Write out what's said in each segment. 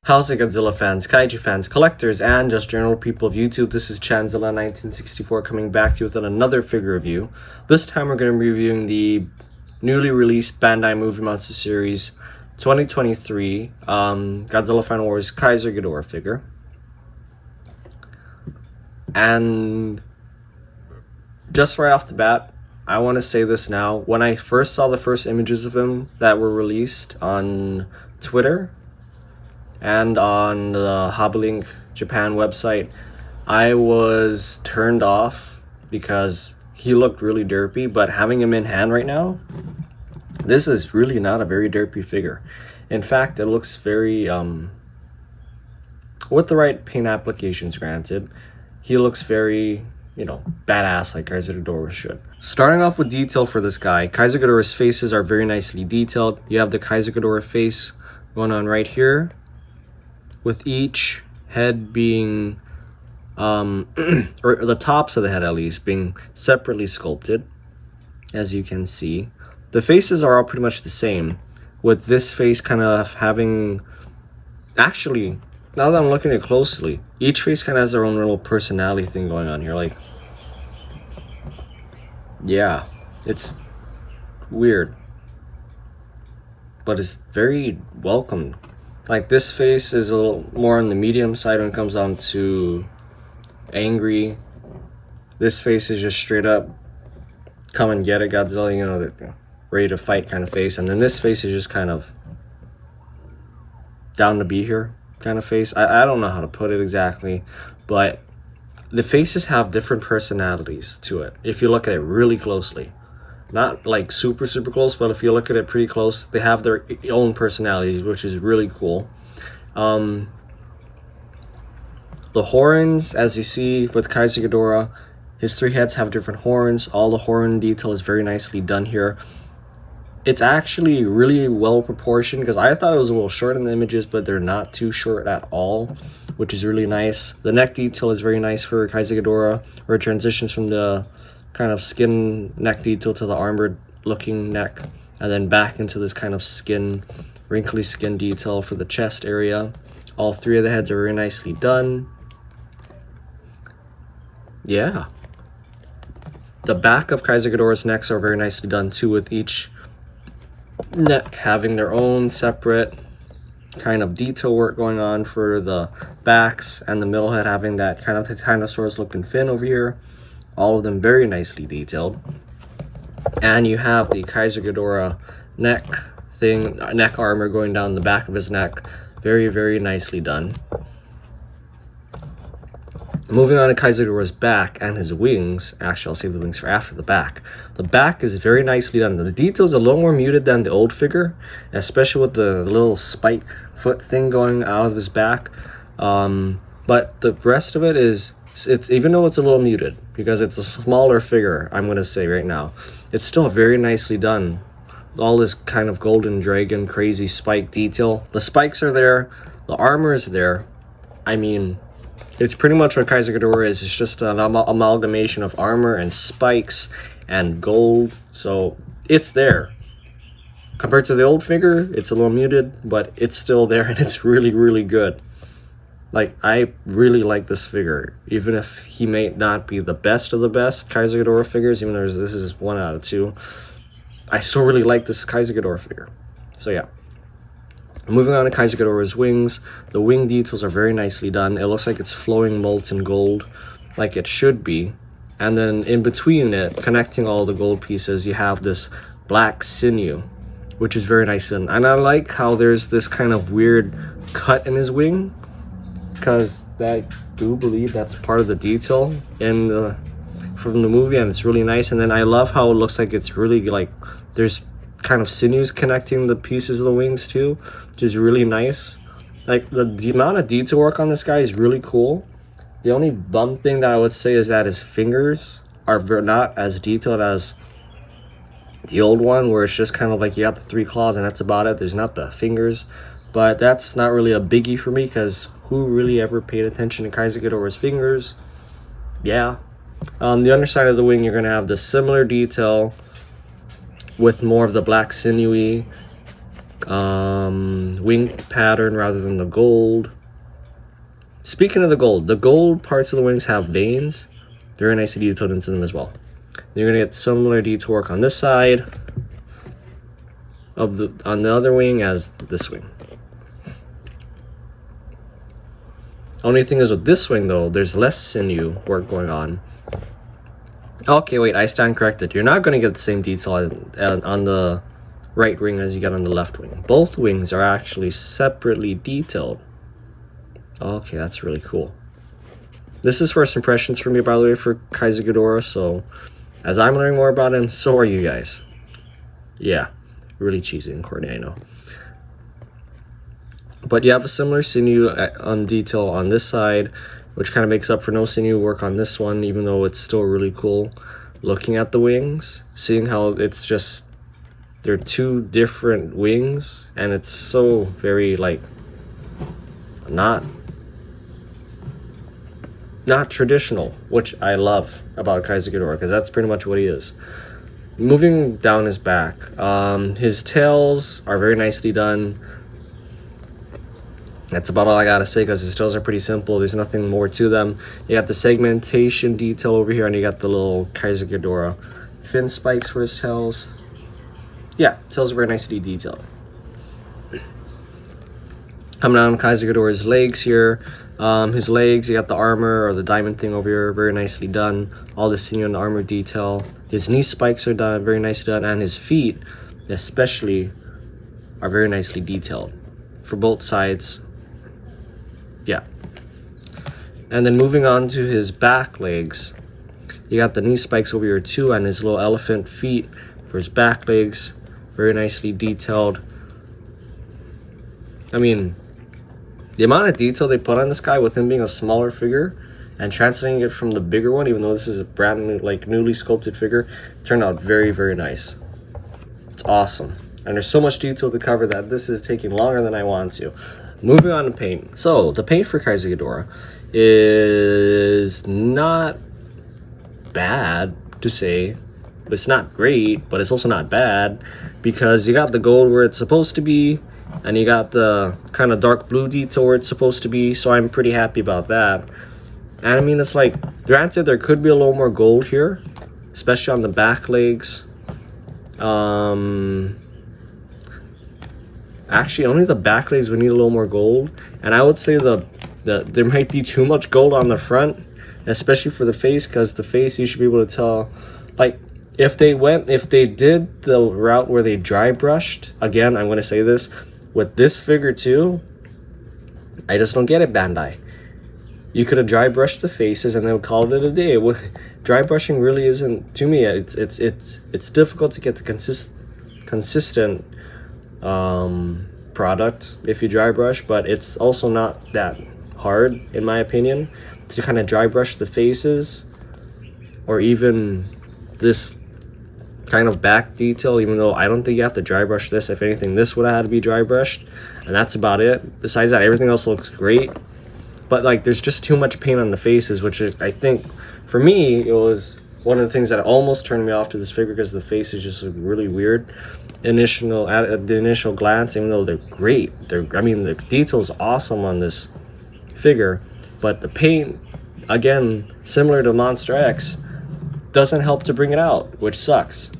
How's it, Godzilla fans, kaiju fans, collectors, and just general people of YouTube? This is Chanzilla1964 coming back to you with another figure review. This time we're going to be reviewing the newly released Bandai Movie Monster Series 2023 Godzilla Final Wars Keizer Ghidorah figure. And just right off the bat, I want to say this now. When I first saw the first images of him that were released on Twitter and on the Hobbylink Japan website, I was turned off because he looked really derpy, but having him in hand right now, this is really not a very derpy figure. In fact, it looks very, with the right paint applications granted, he looks very, badass like Keizer Ghidorah should. Starting off with detail for this guy, Keizer Ghidorah's faces are very nicely detailed. You have the Keizer Ghidorah face going on right here, with each head being, or the tops of the head at least, being separately sculpted, as you can see. The faces are all pretty much the same, with this face kind of having, actually, now that I'm looking at it closely, each face kind of has their own little personality thing going on here. Like, yeah, it's weird, but it's very welcome. Like, this face is a little more on the medium side when it comes down to angry. This face is just straight up come and get it, Godzilla, ready to fight kind of face. And then this face is just kind of down to be here kind of face. I don't know how to put it exactly, but the faces have different personalities to it if you look at it really closely. Not like super close, but if you look at it pretty close, they have their own personalities, which is really cool. The horns, as you see with Keizer Ghidorah, his three heads have different horns. All the horn detail is very nicely done here. It's actually really well proportioned, because I thought it was a little short in the images, but they're not too short at all, which is really nice. The neck detail is very nice for Keizer Ghidorah, where it transitions from the kind of skin neck detail to the armored looking neck, and then back into this kind of skin, wrinkly skin detail for the chest area. All three of the heads are very nicely done. Yeah, the back of Keizer Ghidorah's necks are very nicely done too, with each neck having their own separate kind of detail work going on for the backs, and the middle head having that kind of Titanosaurus looking fin over here. All of them very nicely detailed. And you have the Keizer Ghidorah neck armor going down the back of his neck. Very nicely done. Moving on to Keizer Ghidorah's back and his wings. Actually, I'll save the wings for after the back. The back is very nicely done. The detail is a little more muted than the old figure, especially with the little spike foot thing going out of his back. But the rest of it is, it's even though it's a little muted, because it's a smaller figure, I'm going to say right now, it's still very nicely done. All this kind of golden dragon crazy spike detail. The spikes are there. The armor is there. I mean, it's pretty much what Keizer Ghidorah is. It's just an amalgamation of armor and spikes and gold. So it's there. Compared to the old figure, it's a little muted, but it's still there, and it's really good. Like, I really like this figure, even if he may not be the best of the best Keizer Ghidorah figures, even though this is 1 out of 2. I still really like this Keizer Ghidorah figure. So yeah. Moving on to Keizer Ghidorah's wings. The wing details are very nicely done. It looks like it's flowing molten gold, like it should be. And then in between it, connecting all the gold pieces, you have this black sinew, which is very nice done. And I like how there's this kind of weird cut in his wing, because I do believe that's part of the detail from the movie, and it's really nice. And then I love how it looks like it's really like there's kind of sinews connecting the pieces of the wings too, which is really nice. Like, the amount of detail work on this guy is really cool. The only bum thing that I would say is that his fingers are not as detailed as the old one, where it's just kind of like you got the 3 claws and that's about it. There's not the fingers, but that's not really a biggie for me, because who really ever paid attention to Keizer Ghidorah's fingers? Yeah. On the underside of the wing, you're going to have the similar detail with more of the black sinewy wing pattern rather than the gold. Speaking of the gold parts of the wings have veins. Very nicely detailed into them as well. You're gonna get similar detail work on this side of on the other wing as this wing. Only thing is with this wing though, there's less sinew work going on. Okay, wait, I stand corrected. You're not gonna get the same detail on the right wing as you get on the left wing. Both wings are actually separately detailed. Okay, that's really cool. This is first impressions for me, by the way, for Keizer Ghidorah, so as I'm learning more about him, so are you guys. Yeah, really cheesy and corny, I know. But you have a similar sinew on detail on this side, which kind of makes up for no sinew work on this one, even though it's still really cool looking at the wings, seeing how it's just, they're two different wings, and it's so very, like, not traditional, which I love about Keizer Ghidorah, because that's pretty much what he is. Moving down his back, his tails are very nicely done. That's about all I gotta say, because his tails are pretty simple. There's nothing more to them. You got the segmentation detail over here, and you got the little Keizer Ghidorah fin spikes for his tails. Yeah, tails are very nicely detailed. Coming down Keizer Ghidorah's legs here. His legs, you got the armor or the diamond thing over here, very nicely done. All the sinew and the armor detail. His knee spikes are done, very nicely done, and his feet, especially, are very nicely detailed for both sides. Yeah. And then moving on to his back legs, you got the knee spikes over here too, and his little elephant feet for his back legs, very nicely detailed. I mean, the amount of detail they put on this guy with him being a smaller figure and translating it from the bigger one, even though this is a brand new, like, newly sculpted figure, turned out very, very nice. It's awesome. And there's so much detail to cover that this is taking longer than I want to. Moving on to paint. So, the paint for Keizer Ghidorah is not bad to say. It's not great, but it's also not bad, because you got the gold where it's supposed to be, and you got the kind of dark blue detail where it's supposed to be, so I'm pretty happy about that. And I mean, it's like, granted, there could be a little more gold here, especially on the back legs. Actually, only the back legs would need a little more gold, and I would say there might be too much gold on the front, especially for the face, because the face, you should be able to tell, like, if they did the route where they dry brushed, again, I'm going to say this, with this figure too, I just don't get it, Bandai. You could have dry brushed the faces and then called it a day. Dry brushing really isn't, to me, it's difficult to get the consistent product if you dry brush, but it's also not that hard, in my opinion, to kind of dry brush the faces, or even this kind of back detail, even though I don't think you have to dry brush this. If anything, this would have had to be dry brushed, and that's about it. Besides that, everything else looks great, but like, there's just too much paint on the faces, which is, I think, for me, it was one of the things that almost turned me off to this figure, because the faces just look really weird at the initial glance, even though they're great. I mean, the detail's awesome on this figure, but the paint, again, similar to Monster X, doesn't help to bring it out, which sucks.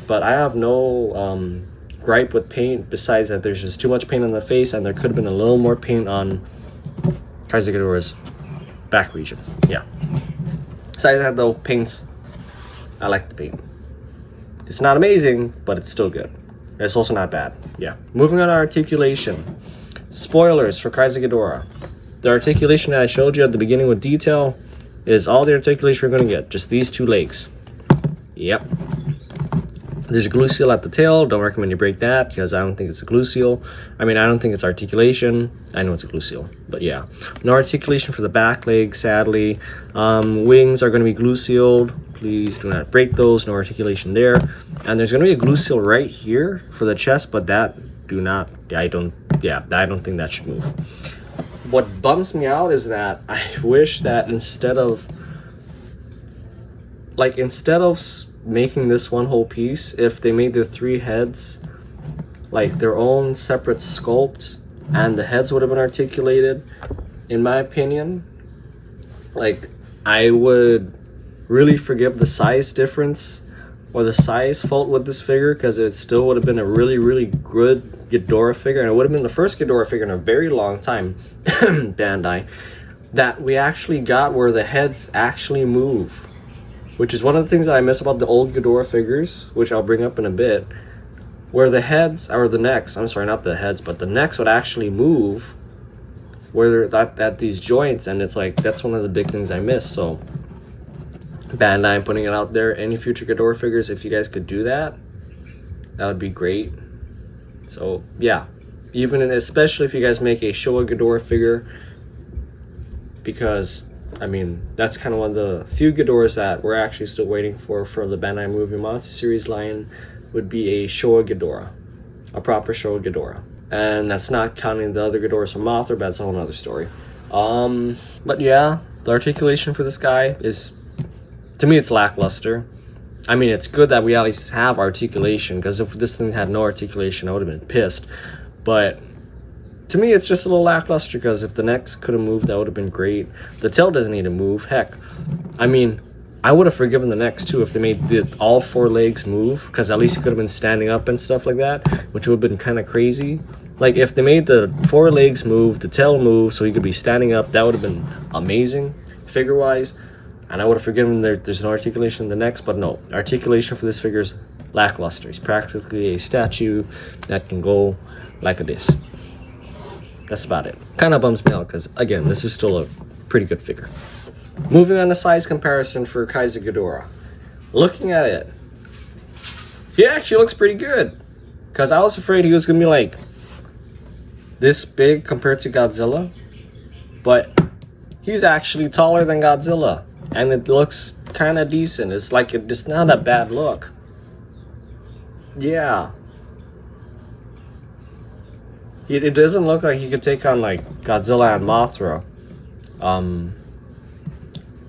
But I have no gripe with paint, besides that there's just too much paint on the face, and there could have been a little more paint on Keizer Ghidorah's back region. Yeah. Besides that though, paints, I like the paint. It's not amazing, but it's still good. It's also not bad. Yeah. Moving on to articulation. Spoilers for Keizer Ghidorah. The articulation that I showed you at the beginning with detail is all the articulation we're going to get. Just these two legs. Yep. There's a glue seal at the tail. Don't recommend you break that, because I don't think it's a glue seal. I mean, I don't think it's articulation. I know it's a glue seal, but yeah. No articulation for the back leg, sadly. Wings are going to be glue sealed. Please do not break those. No articulation there. And there's going to be a glue seal right here for the chest, but that I don't think that should move. What bums me out is that I wish that instead of making this one whole piece, if they made the three heads like their own separate sculpt, and the heads would have been articulated, in my opinion, like I would really forgive the size difference or the size fault with this figure, because it still would have been a really good Ghidorah figure, and it would have been the first Ghidorah figure in a very long time, Bandai, that we actually got where the heads actually move, which is one of the things that I miss about the old Ghidorah figures, which I'll bring up in a bit, where the heads, or the necks, I'm sorry, not the heads, but the necks would actually move where they're at these joints, and it's like, that's one of the big things I miss. So Bandai, I'm putting it out there, any future Ghidorah figures, if you guys could do that, that would be great. So yeah, especially if you guys make a Showa Ghidorah figure, because I mean, that's kind of one of the few Ghidorahs that we're actually still waiting for the Bandai Movie Monster Series line, would be a Showa Ghidorah, a proper Showa Ghidorah. And that's not counting the other Ghidorahs from Mothra, but that's a whole other story. But yeah, the articulation for this guy is, to me, it's lackluster. I mean, it's good that we at least have articulation, because if this thing had no articulation, I would have been pissed. But to me, it's just a little lackluster, because if the necks could have moved, that would have been great. The tail doesn't need to move. Heck, I mean, I would have forgiven the necks too if they made all 4 legs move, because at least it could have been standing up and stuff like that, which would have been kind of crazy. Like, if they made the 4 legs move, the tail move, so he could be standing up, that would have been amazing, figure-wise. And I would have forgiven there's no articulation in the necks, but no. Articulation for this figure is lackluster. He's practically a statue that can go like this. That's about it. Kind of bums me out, because, again, this is still a pretty good figure. Moving on to size comparison for Keizer Ghidorah. Looking at it, he actually looks pretty good. Because I was afraid he was going to be like this big compared to Godzilla. But he's actually taller than Godzilla. And it looks kind of decent. It's like, it's not a bad look. Yeah. It doesn't look like he could take on like Godzilla and Mothra.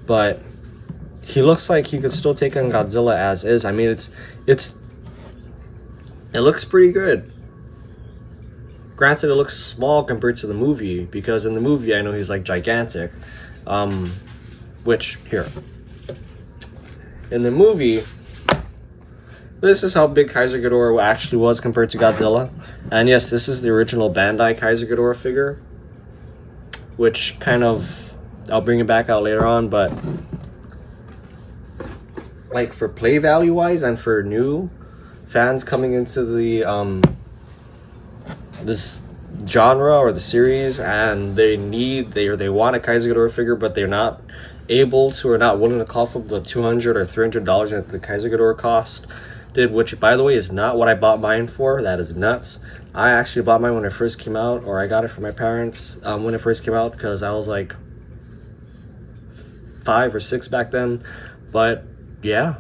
But he looks like he could still take on Godzilla as is. I mean, it looks pretty good. Granted, it looks small compared to the movie, because in the movie I know he's like gigantic. Which, here, in the movie, this is how big Keizer Ghidorah actually was compared to Godzilla. And yes, this is the original Bandai Keizer Ghidorah figure, which kind of, I'll bring it back out later on, but like for play value wise and for new fans coming into the this genre or the series, and they want a Keizer Ghidorah figure, but they're not able to or not willing to cough up the $200 or $300 that the Keizer Ghidorah cost did, which by the way is not what I bought mine for. That is nuts. I actually bought mine when it first came out, or I got it from my parents when it first came out, because I was like 5 or 6 back then. But yeah,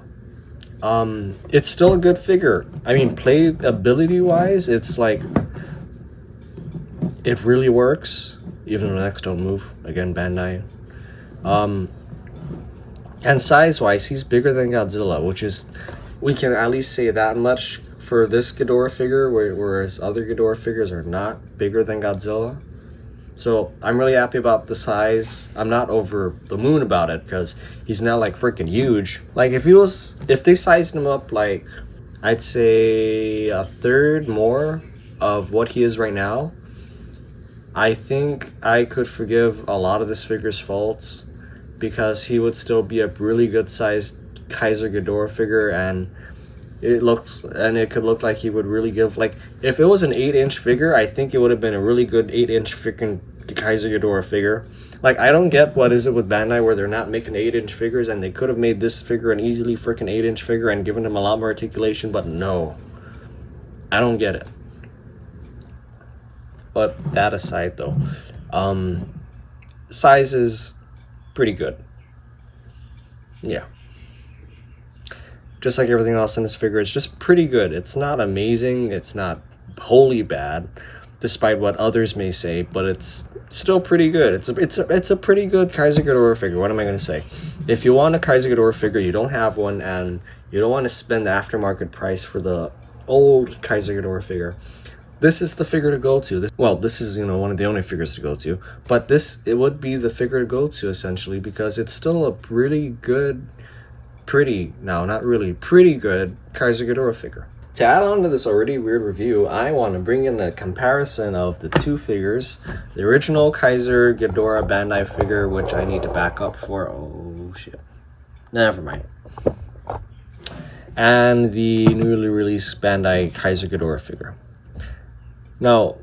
it's still a good figure. I mean, playability wise, it's like, it really works, even though the necks don't move. Again, Bandai. And size wise, he's bigger than Godzilla, which is, we can at least say that much for this Ghidorah figure, whereas other Ghidorah figures are not bigger than Godzilla. So I'm really happy about the size. I'm not over the moon about it, because he's not like freaking huge. Like if they sized him up like, I'd say a third more of what he is right now, I think I could forgive a lot of this figure's faults, because he would still be a really good sized Keizer Ghidorah figure, and it could look like he would really give, like, if it was an 8-inch figure, I think it would have been a really good 8-inch freaking Keizer Ghidorah figure. Like, I don't get what is it with Bandai where they're not making 8-inch figures, and they could have made this figure an easily freaking 8-inch figure and given him a lot more articulation, but no. I don't get it. But that aside though, size is pretty good. Yeah. Just like everything else in this figure, it's just pretty good. It's not amazing, it's not wholly bad, despite what others may say, but it's still pretty good. It's a pretty good Keizer Ghidorah figure. What am I going to say? If you want a Keizer Ghidorah figure, you don't have one, and you don't want to spend the aftermarket price for the old Keizer Ghidorah figure, this is the figure to go to. This is, one of the only figures to go to, but it would be the figure to go to essentially, because it's still a really good, pretty good Keizer Ghidorah figure. To add on to this already weird review, I want to bring in the comparison of the two figures. The original Keizer Ghidorah Bandai figure, which I need to back up for. Oh shit. Never mind. And the newly released Bandai Keizer Ghidorah figure. Now,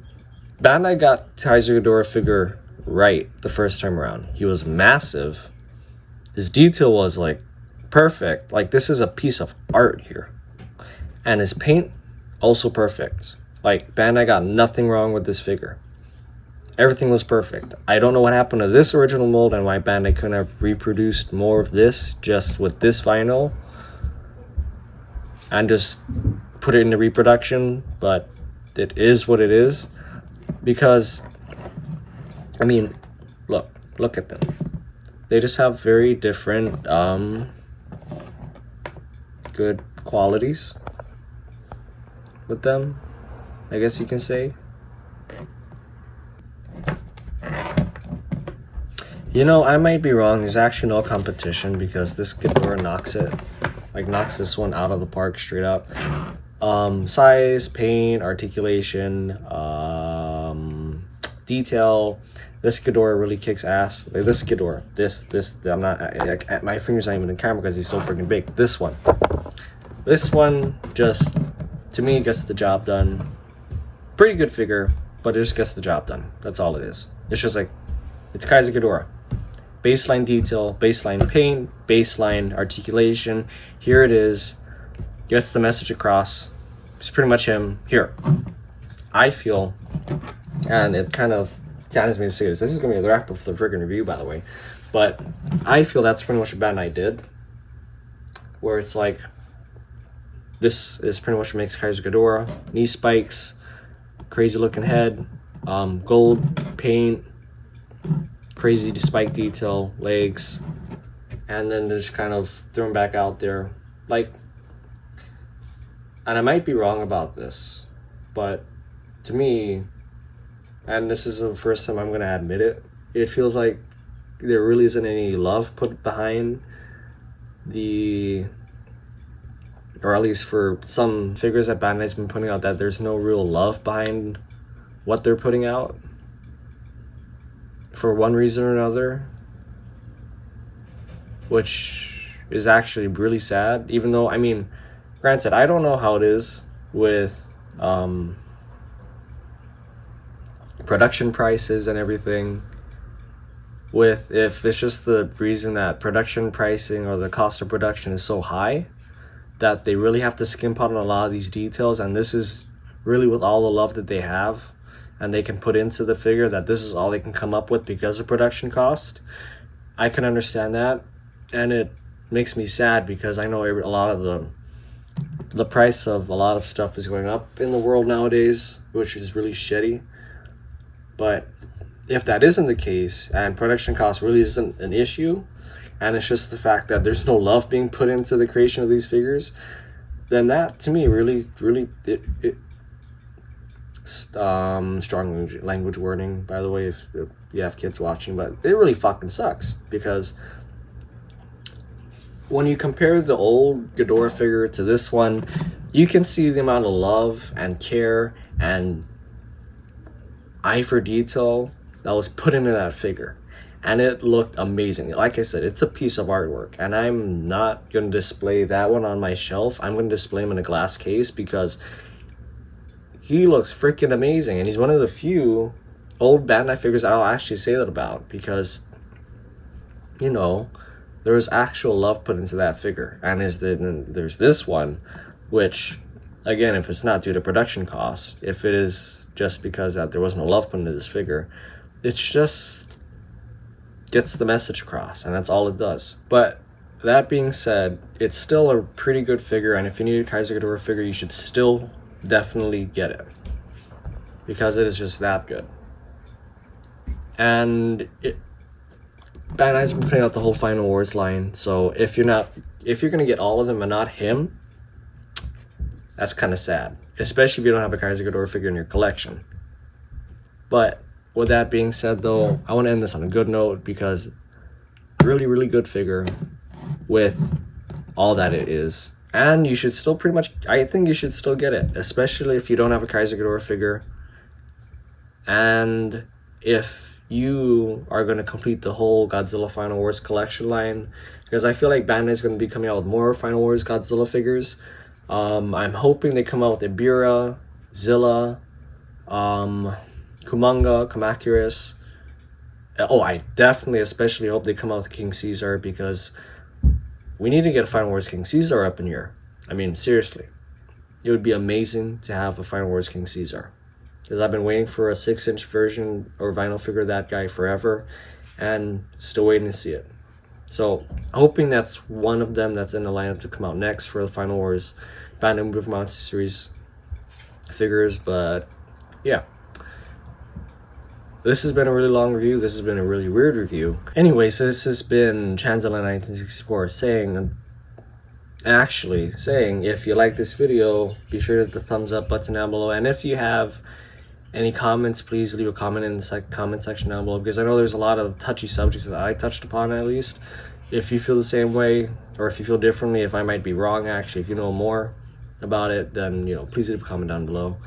Bandai got Keizer Ghidorah figure right the first time around. He was massive. His detail was like perfect. Like, this is a piece of art here. And his paint, also perfect. Like, Bandai got nothing wrong with this figure. Everything was perfect. I don't know what happened to this original mold and why Bandai couldn't have reproduced more of this just with this vinyl and just put it into reproduction, but it is what it is. Because, I mean, look at them. They just have very different good qualities with them, I guess you can say. I might be wrong. There's actually no competition because this Ghidorah knocks this one out of the park straight up. Size, paint, articulation, detail. This Ghidorah really kicks ass. Like, this Ghidorah, I'm not. My finger's not even in camera because he's so freaking big. This one just, to me, gets the job done. Pretty good figure, but it just gets the job done. That's all it is. It's just like, it's Keizer Ghidorah. Baseline detail, baseline paint, baseline articulation. Here it is. Gets the message across. It's pretty much him. Here, I feel, and it kind of saddens me to say this. This is going to be the wrap up for the friggin' review, by the way. But I feel that's pretty much what Bandai did. Where it's like, this is pretty much what makes Keizer Ghidorah. Knee spikes, crazy looking head, gold paint, crazy spike detail, legs, and then just kind of thrown back out there. Like, and I might be wrong about this, but to me, and this is the first time I'm going to admit it, it feels like there really isn't any love put behind or at least for some figures that Bandai's been putting out, that there's no real love behind what they're putting out for one reason or another, which is actually really sad. Even though, I mean, granted, I don't know how it is with production prices and everything, if it's just the reason that production pricing or the cost of production is so high that they really have to skimp out on a lot of these details, and this is really with all the love that they have and they can put into the figure, that this is all they can come up with because of production cost. I can understand that, and it makes me sad because I know a lot of the price of a lot of stuff is going up in the world nowadays, which is really shitty. But if that isn't the case and production cost really isn't an issue, and it's just the fact that there's no love being put into the creation of these figures, then that to me really strong language wording, by the way, if you have kids watching, but it really fucking sucks. Because when you compare the old Ghidorah figure to this one, you can see the amount of love and care and eye for detail that was put into that figure, and it looked amazing. Like I said, it's a piece of artwork, and I'm not going to display that one on my shelf. I'm going to display him in a glass case because he looks freaking amazing, and he's one of the few old Bandai figures I'll actually say that about, because there was actual love put into that figure. And there's this one, which, again, if it's not due to production costs, if it is just because that there was no love put into this figure, it's just gets the message across, and that's all it does. But that being said, it's still a pretty good figure, and if you need a Keizer Ghidorah figure, you should still definitely get it, because it is just that good. And Bandai's been putting out the whole Final Wars line, so if you're gonna get all of them and not him, that's kind of sad. especially if you don't have a Keizer Ghidorah figure in your collection. But with that being said, though, I want to end this on a good note, because really good figure with all that it is. And you should still pretty much, I think you should still get it, especially if you don't have a Keizer Ghidorah figure. And if you are going to complete the whole Godzilla Final Wars collection line, because I feel like Bandai is going to be coming out with more Final Wars Godzilla figures. I'm hoping they come out with Ibira, Zilla, Kumanga, Kamacuras. Oh, I definitely especially hope they come out with King Caesar, because we need to get a Final Wars King Caesar up in here. I mean, seriously. It would be amazing to have a Final Wars King Caesar, because I've been waiting for a 6-inch version or vinyl figure of that guy forever, and still waiting to see it. So, hoping that's one of them that's in the lineup to come out next for the Final Wars Bandai MMS Monster Series figures. But yeah, this has been a really long review. This has been a really weird review. Anyway, so this has been Chanzilla 1964 saying, if you like this video, be sure to hit the thumbs up button down below. And if you have any comments, please leave a comment in the comment section down below, because I know there's a lot of touchy subjects that I touched upon, at least. If you feel the same way, or if you feel differently, if I might be wrong, actually, if you know more about it, then, please leave a comment down below.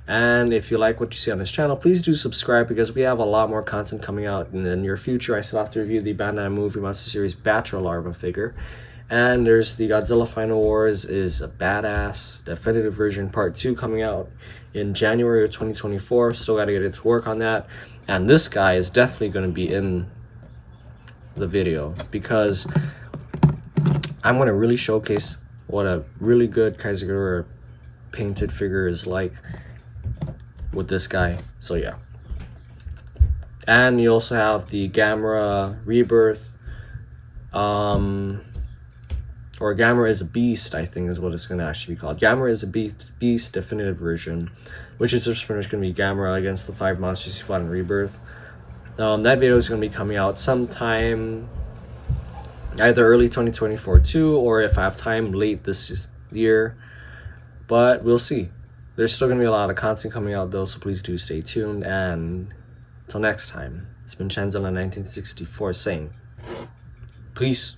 And if you like what you see on this channel, please do subscribe, because we have a lot more content coming out in the near future. I still have to review the Bandai Movie Monster Series Batra Larva figure. And there's the Godzilla Final Wars is a badass definitive version part 2 coming out in January of 2024. Still got to get it to work on that. And this guy is definitely going to be in the video, because I'm going to really showcase what a really good Keizer Ghidorah painted figure is like with this guy. So yeah. And you also have the Gamera Rebirth, or Gamera is a Beast, I think is what it's going to actually be called. Gamera is a Beast definitive version, which is just pretty much going to be Gamera against the 5 monsters he fought in Rebirth. That video is going to be coming out sometime either early 2024 too, or if I have time, late this year. But we'll see. There's still going to be a lot of content coming out though, so please do stay tuned. And until next time, it's been Chanzilla 1964 saying, peace.